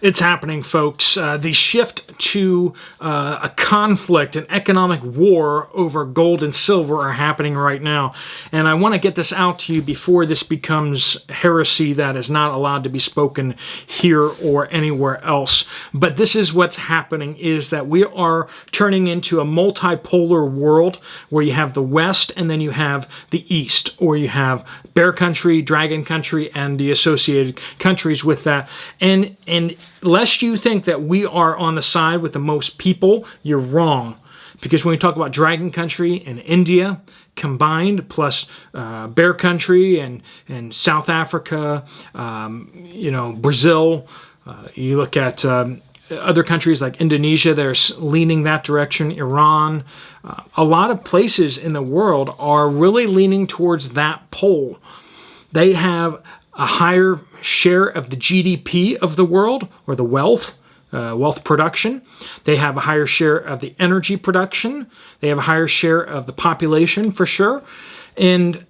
It's happening, folks. The shift to a conflict, an economic war over gold and silver are happening right now. And I want to get this out to you before this becomes heresy that is not allowed to be spoken here or anywhere else. But this is what's happening, is that we are turning into a multipolar world where you have the West and then you have the East, or you have bear country, dragon country, and the associated countries with that. And lest you think that we are on the side with the most people, you're wrong. Because when we talk about dragon country and India combined, plus bear country and South Africa, Brazil, you look at other countries like Indonesia, they're leaning that direction, Iran. A lot of places in the world are really leaning towards that pole. They have a higher share of the GDP of the world, or the wealth production. They have a higher share of the energy production. They have a higher share of the population, for sure. And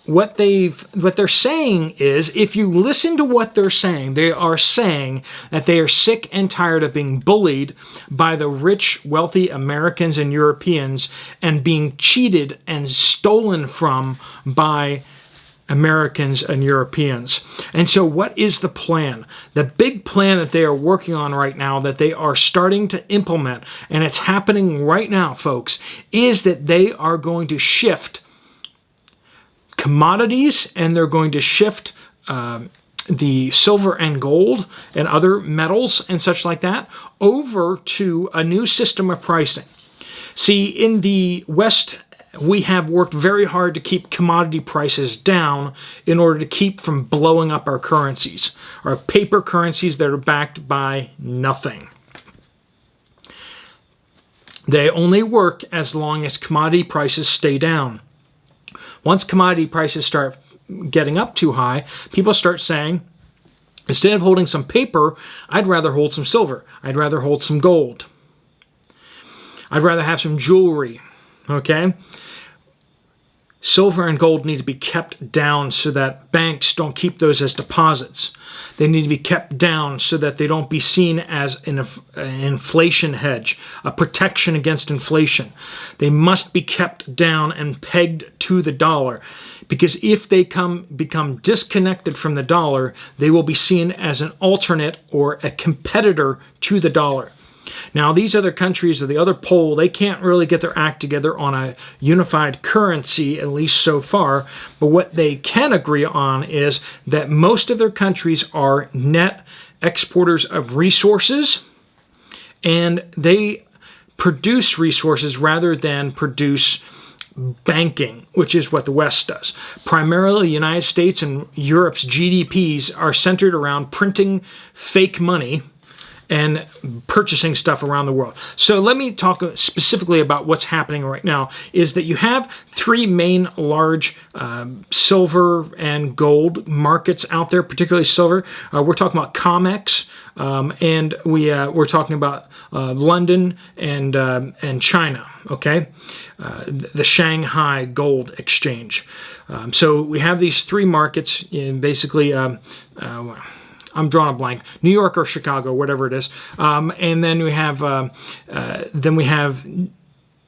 what they're saying is, if you listen to what they're saying, they are saying that they are sick and tired of being bullied by the rich, wealthy Americans and Europeans and being cheated and stolen from by Americans and Europeans. And so what is the plan? The big plan that they are working on right now, that they are starting to implement, and it's happening right now, folks, is that they are going to shift commodities, and they're going to shift the silver and gold and other metals and such like that over to a new system of pricing. See, in the West, we have worked very hard to keep commodity prices down in order to keep from blowing up our currencies, our paper currencies that are backed by nothing. They only work as long as commodity prices stay down. Once commodity prices start getting up too high, people start saying, instead of holding some paper, I'd rather hold some silver. I'd rather hold some gold. I'd rather have some jewelry. Okay? Silver and gold need to be kept down so that banks don't keep those as deposits. They need to be kept down so that they don't be seen as an inflation hedge, a protection against inflation. They must be kept down and pegged to the dollar, because if they become disconnected from the dollar, they will be seen as an alternate or a competitor to the dollar. Now, these other countries of the other pole, they can't really get their act together on a unified currency, at least so far. But what they can agree on is that most of their countries are net exporters of resources, and they produce resources rather than produce banking, which is what the West does. Primarily, the United States and Europe's GDPs are centered around printing fake money and purchasing stuff around the world. So let me talk specifically about what's happening right now, is that you have three main large silver and gold markets out there, particularly silver. We're talking about COMEX, and we're talking about London and China, okay? The Shanghai Gold Exchange. So we have these three markets, in basically I'm drawing a blank. New York or Chicago, whatever it is, and then we have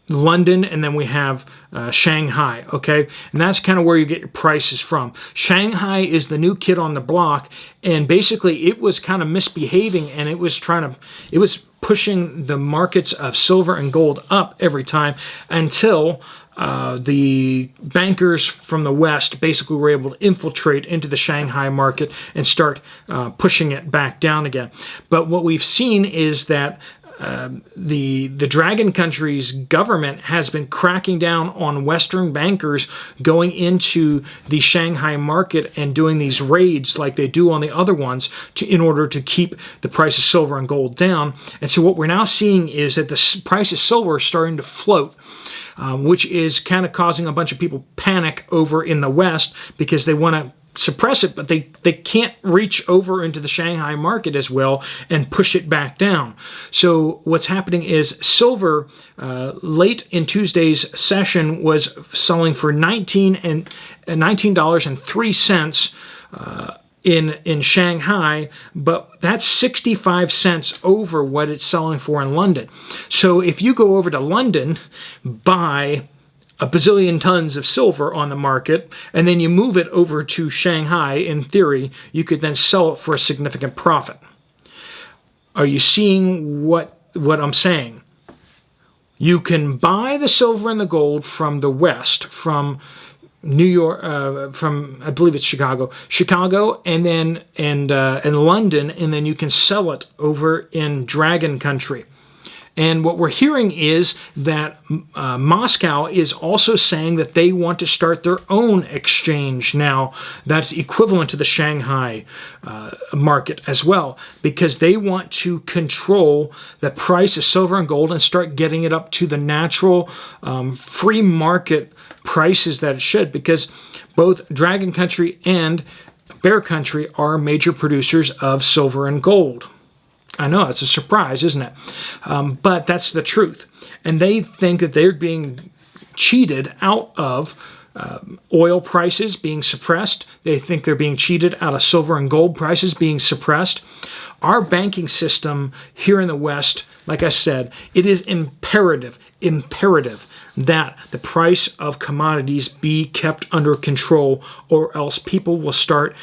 London, and then we have Shanghai. Okay, and that's kind of where you get your prices from. Shanghai is the new kid on the block, and basically it was kind of misbehaving, and it was pushing the markets of silver and gold up every time until the bankers from the West basically were able to infiltrate into the Shanghai market and start pushing it back down again. But what we've seen is that the Dragon Country's government has been cracking down on Western bankers going into the Shanghai market and doing these raids like they do on the other ones in order to keep the price of silver and gold down. And so what we're now seeing is that the price of silver is starting to float, which is kind of causing a bunch of people panic over in the West because they want to suppress it, but they can't reach over into the Shanghai market as well and push it back down. So what's happening is silver late in Tuesday's session was selling for $19.03 in Shanghai, but that's 65 cents over what it's selling for in London. So if you go over to London, buy a bazillion tons of silver on the market, and then you move it over to Shanghai, in theory, you could then sell it for a significant profit. Are you seeing what I'm saying? You can buy the silver and the gold from the West, from New York, from I believe it's Chicago, and then and London, and then you can sell it over in Dragon Country. And what we're hearing is that Moscow is also saying that they want to start their own exchange now that's equivalent to the Shanghai market as well, because they want to control the price of silver and gold and start getting it up to the natural free market prices that it should, because both Dragon Country and Bear Country are major producers of silver and gold. I know, it's a surprise, isn't it? But that's the truth. And they think that they're being cheated out of oil prices being suppressed. They think they're being cheated out of silver and gold prices being suppressed. Our banking system here in the West, like I said, it is imperative that the price of commodities be kept under control, or else people will start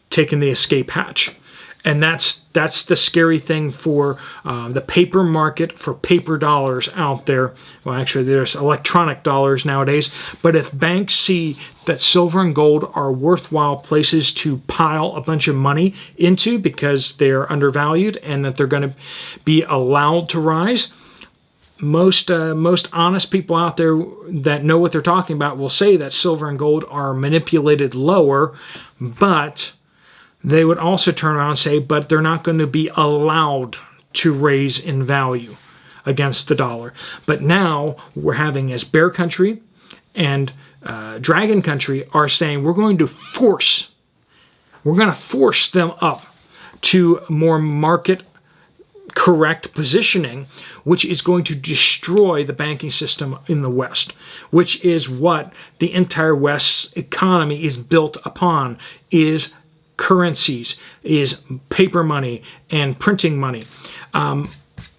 taking the escape hatch. And that's the scary thing for the paper market, for paper dollars out there. Well, actually, there's electronic dollars nowadays. But if banks see that silver and gold are worthwhile places to pile a bunch of money into because they're undervalued and that they're going to be allowed to rise, most honest people out there that know what they're talking about will say that silver and gold are manipulated lower, but they would also turn around and say, but they're not going to be allowed to raise in value against the dollar. But now we're having, as Bear Country and Dragon Country are saying, we're going to force them up to more market correct positioning, which is going to destroy the banking system in the West, which is what the entire West's economy is built upon, is currencies, is paper money and printing money.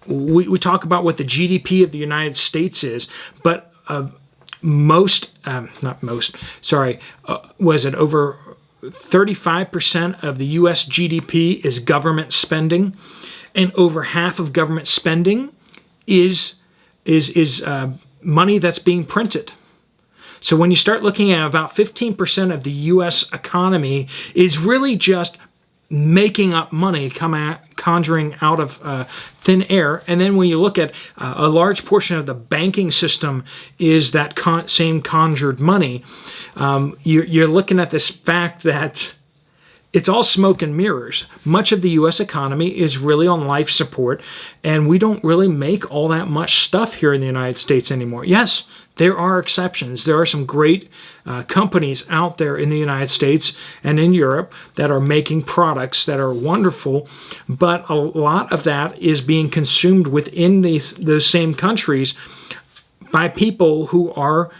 We talk about what the GDP of the United States is, but was it over 35% of the U.S. GDP is government spending, and over half of government spending is money that's being printed. So when you start looking at about 15% of the U.S. economy is really just making up money, conjuring out of thin air. And then when you look at a large portion of the banking system is that same conjured money, you're looking at this fact that it's all smoke and mirrors. Much of the U.S. economy is really on life support, and we don't really make all that much stuff here in the United States anymore. Yes, there are exceptions. There are some great companies out there in the United States and in Europe that are making products that are wonderful, but a lot of that is being consumed within those same countries by people who are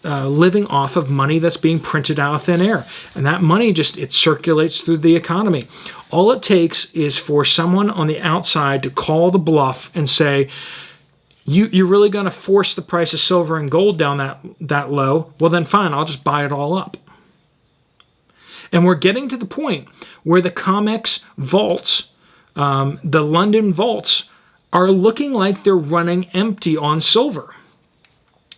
living off of money that's being printed out of thin air. And that money it circulates through the economy. All it takes is for someone on the outside to call the bluff and say, you're really going to force the price of silver and gold down that low? Well, then fine, I'll just buy it all up. And we're getting to the point where the COMEX vaults, the London vaults, are looking like they're running empty on silver.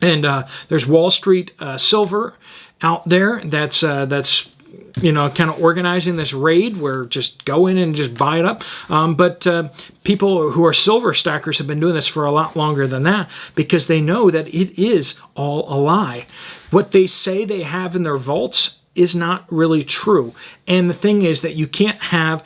And there's Wall Street Silver out there that's kind of organizing this raid where just go in and just buy it up. But people who are silver stackers have been doing this for a lot longer than that because they know that it is all a lie. What they say they have in their vaults is not really true. And the thing is that you can't have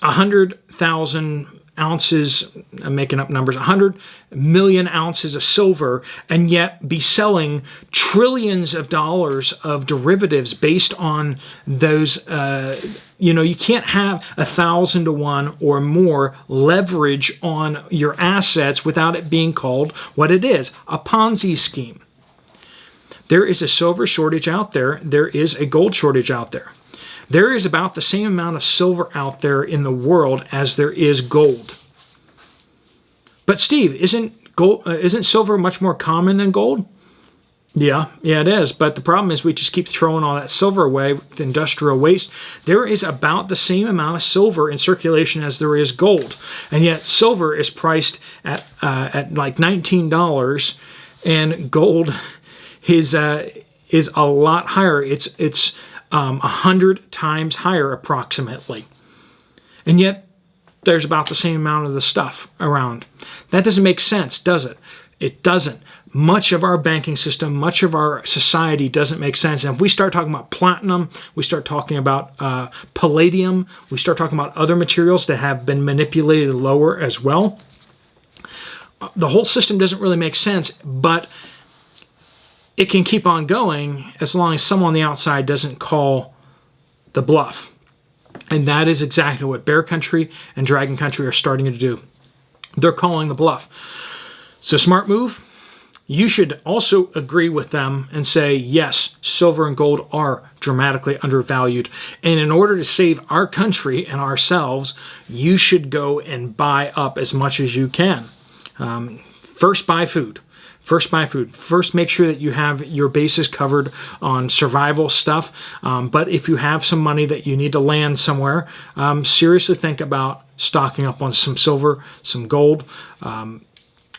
100,000 ounces, I'm making up numbers, 100 million ounces of silver, and yet be selling trillions of dollars of derivatives based on those. You can't have 1,000 to 1 or more leverage on your assets without it being called what it is, a Ponzi scheme. There is a silver shortage out there. There is a gold shortage out there. There is about the same amount of silver out there in the world as there is gold. But Steve, isn't silver much more common than gold? Yeah, it is. But the problem is we just keep throwing all that silver away with industrial waste. There is about the same amount of silver in circulation as there is gold. And yet silver is priced at like $19, and gold is a lot higher. It's 100 times higher approximately. And yet there's about the same amount of the stuff around. That doesn't make sense, does it? It doesn't. Much of our banking system, much of our society doesn't make sense. And if we start talking about platinum, we start talking about palladium, we start talking about other materials that have been manipulated lower as well, the whole system doesn't really make sense, but it can keep on going as long as someone on the outside doesn't call the bluff. And that is exactly what Bear Country and Dragon Country are starting to do. They're calling the bluff. So smart move. You should also agree with them and say, yes, silver and gold are dramatically undervalued. And in order to save our country and ourselves, you should go and buy up as much as you can. First, buy food. First, make sure that you have your bases covered on survival stuff. But if you have some money that you need to land somewhere, seriously think about stocking up on some silver, some gold.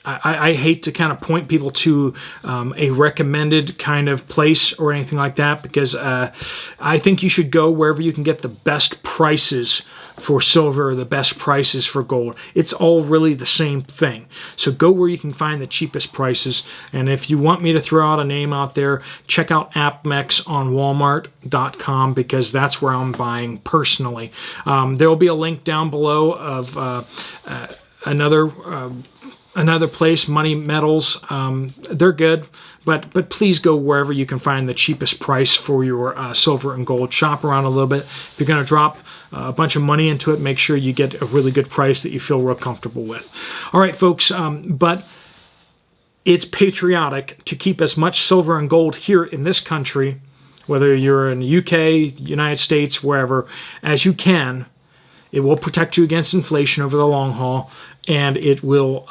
I hate to kind of point people to a recommended kind of place or anything like that, because I think you should go wherever you can get the best prices for silver, the best prices for gold. It's all really the same thing. So go where you can find the cheapest prices. And if you want me to throw out a name out there, check out COMEX on Walmart.com, because that's where I'm buying personally. There will be a link down below of another place, Money Metals. They're good, but please go wherever you can find the cheapest price for your silver and gold. Shop around a little bit. If you're going to drop a bunch of money into it, make sure you get a really good price that you feel real comfortable with. All right, folks, but it's patriotic to keep as much silver and gold here in this country, whether you're in the UK, United States, wherever, as you can. It will protect you against inflation over the long haul. And it will,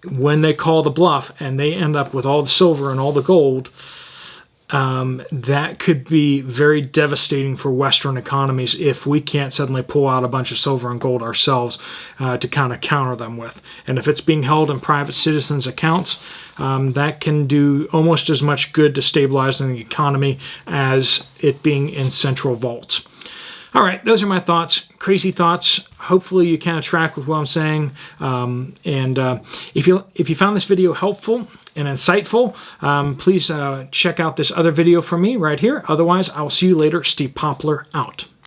when they call the bluff and they end up with all the silver and all the gold, that could be very devastating for Western economies if we can't suddenly pull out a bunch of silver and gold ourselves to kind of counter them with. And if it's being held in private citizens' accounts, that can do almost as much good to stabilizing the economy as it being in central vaults. All right, those are my thoughts, crazy thoughts. Hopefully you kind of track with what I'm saying. If you found this video helpful and insightful, please check out this other video from me right here. Otherwise, I will see you later. Steve Poplar out.